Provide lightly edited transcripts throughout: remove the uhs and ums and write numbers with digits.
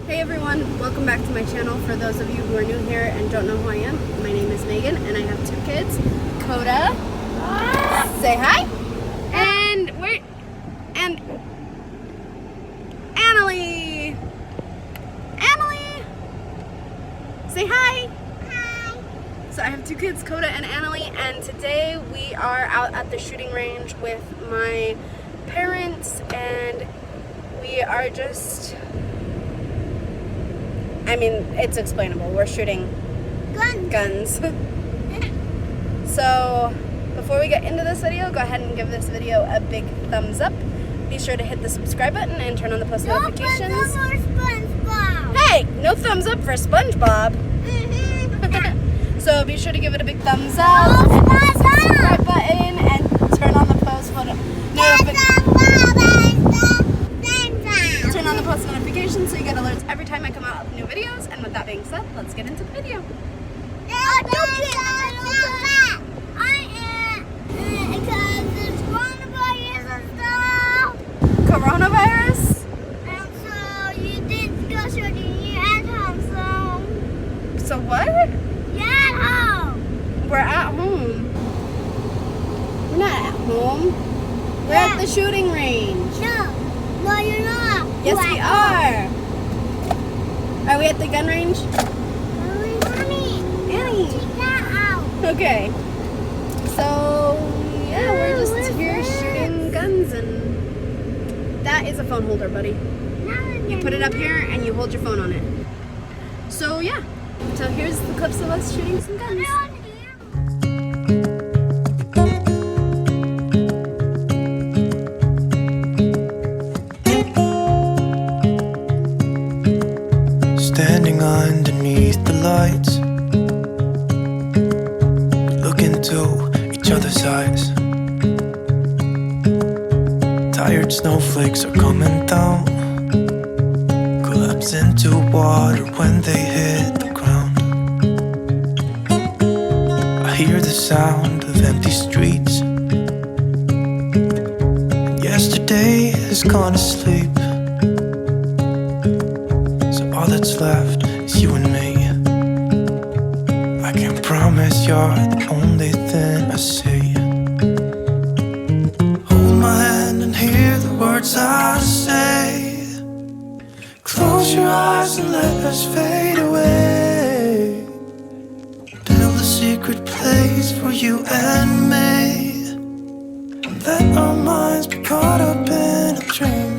Hey everyone, welcome back to my channel. For those of you who are new here and don't know who I am, my name is Megan and I have two kids, Coda, say hi, and Annalee. Annalee, say hi. Hi. So I have two kids, Coda and Annalee, and today we are out at the shooting range with my parents and we are just, it's explainable. We're shooting guns. So before we get into this video, go ahead and give this video a big thumbs up. Be sure to hit the subscribe button and turn on the post notifications. No thumbs up for SpongeBob. Hey, no thumbs up for SpongeBob. Mm-hmm. So be sure to give it a big thumbs up and hit the subscribe button and turn on the post notifications so you get alerts every time I come out with new videos. And with that being said, let's get into the video. Because there's coronavirus and stuff. Coronavirus? And so you did go shooting. You're at home, So what? you're at home. We're at home. We're not at home. We're at the shooting range. No, you're not. Yes, we are. Are we at the gun range? Mommy, Annie. take that out. Okay. So, yeah, we're just here shooting guns, and that is a phone holder, buddy. You put it up here and you hold your phone on it. So, yeah. So here's the clips of us shooting some guns. Standing underneath the lights, look into each other's eyes. Tired snowflakes are coming down, collapse into water when they hit the ground. I hear the sound of empty streets, and yesterday has gone to sleep. All that's left is you and me. I can't promise you're the only thing I see. Hold my hand and hear the words I say. Close your eyes and let us fade away. Build a secret place for you and me. Let our minds be caught up in a dream.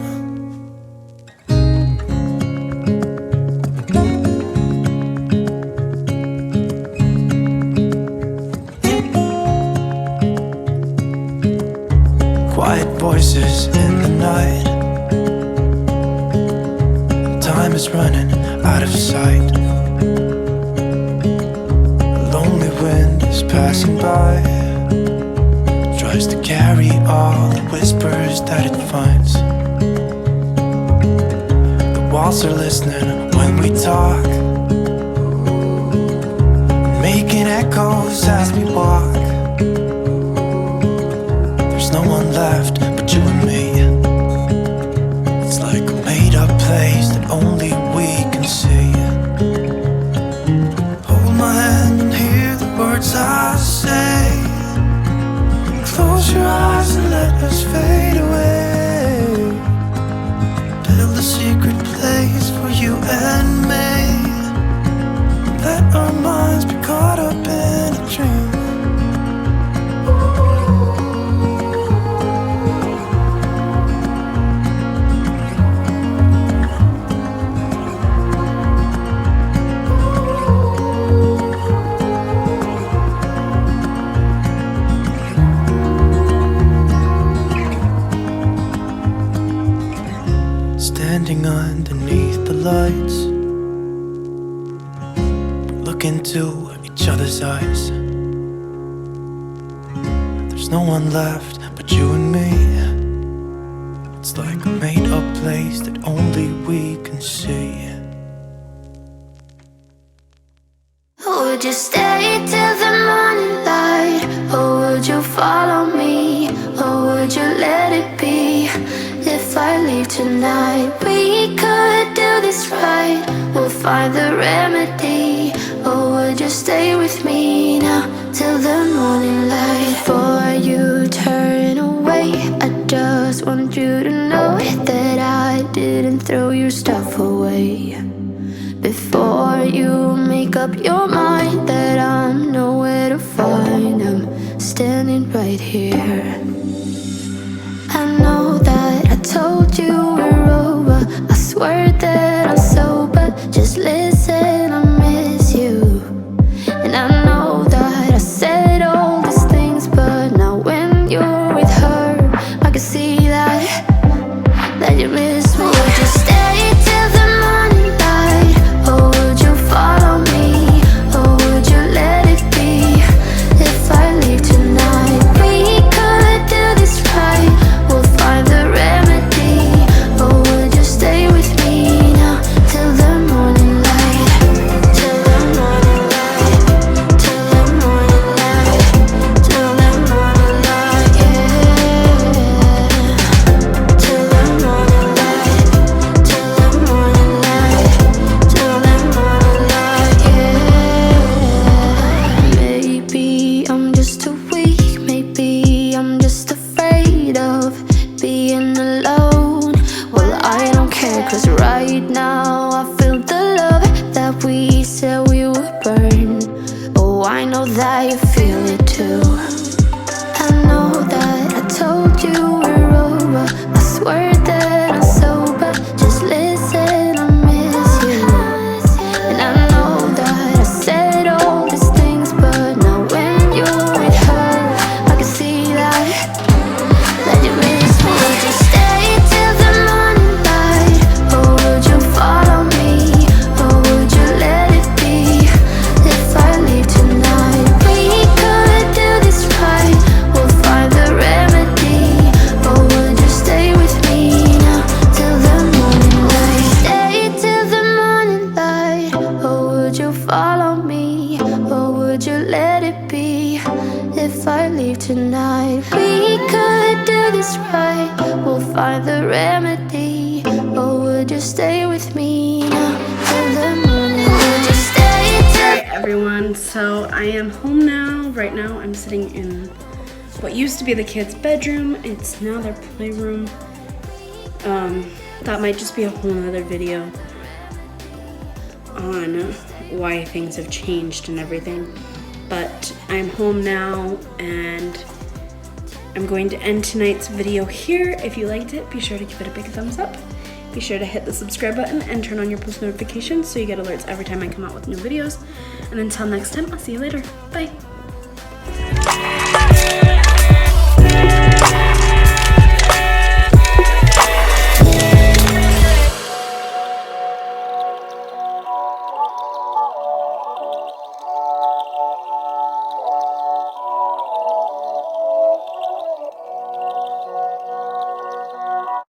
Quiet voices in the night. Time is running out of sight. A lonely wind is passing by, tries to carry all the whispers that it finds. The walls are listening when we talk, making echoes as we walk. There's no one left but you and me. It's like a made-up place that only we can see. Hold my hand and hear the words I say. Close your eyes and let us fade away. Build a secret place for you and me. Let our minds be caught up in a dream. Standing underneath the lights, look into each other's eyes. There's no one left but you and me. It's like a made-up place that only we can see. Would you stay till the morning light, or would you follow me, or would you let it be? If I leave tonight, we could do this right. find the remedy? Or would you stay with me now till the morning light? Before you turn away, I just want you to know that I didn't throw your stuff away. Before you make up your mind that I'm nowhere to find, I'm standing right here. I know that I told you we're over, I swear that I'm sober. Just listen, I miss you. And I know that I said all these things, but now when you're with her, I can see that you miss me. Would you stay till the morning light? Or would you follow me? Or would you let it be? If I leave tonight, we could do this right. We'll find the remedy. Or would you stay with me now till the morning light? Till the morning light. Till the morning light. Till the morning light, yeah. Till the morning light. Till the morning light. Till the morning light, yeah. Maybe I'm just too weak. Maybe I'm just afraid of being alone. Well, I don't care, 'cause right now I feel the love that we said we would burn. Oh, I know that you feel it too. I know that I told you we're over, I swear that I'm sober. Just listen, I miss you. And I know that I said all these things, but now when you're with her, I can see that you miss me. Would you stay till the morning light? Or would you follow me? Or would you let it be? If I leave tonight, we could do this right. We'll find the remedy. Or would you stay with me now till the morning light? Stay till the morning light. Or would you follow me? Or would you let it be? If I leave tonight, we could do this right. We'll find the remedy. Or would you stay with me now till the morning? Would you stay till Alright everyone, so I am home now. Right now I'm sitting in what used to be the kids' bedroom. It's now their playroom. That might just be a whole nother video on why things have changed and everything. But I'm home now and I'm going to end tonight's video here. If you liked it, be sure to give it a big thumbs up. Be sure to hit the subscribe button and turn on your post notifications so you get alerts every time I come out with new videos. And until next time, I'll see you later. Bye.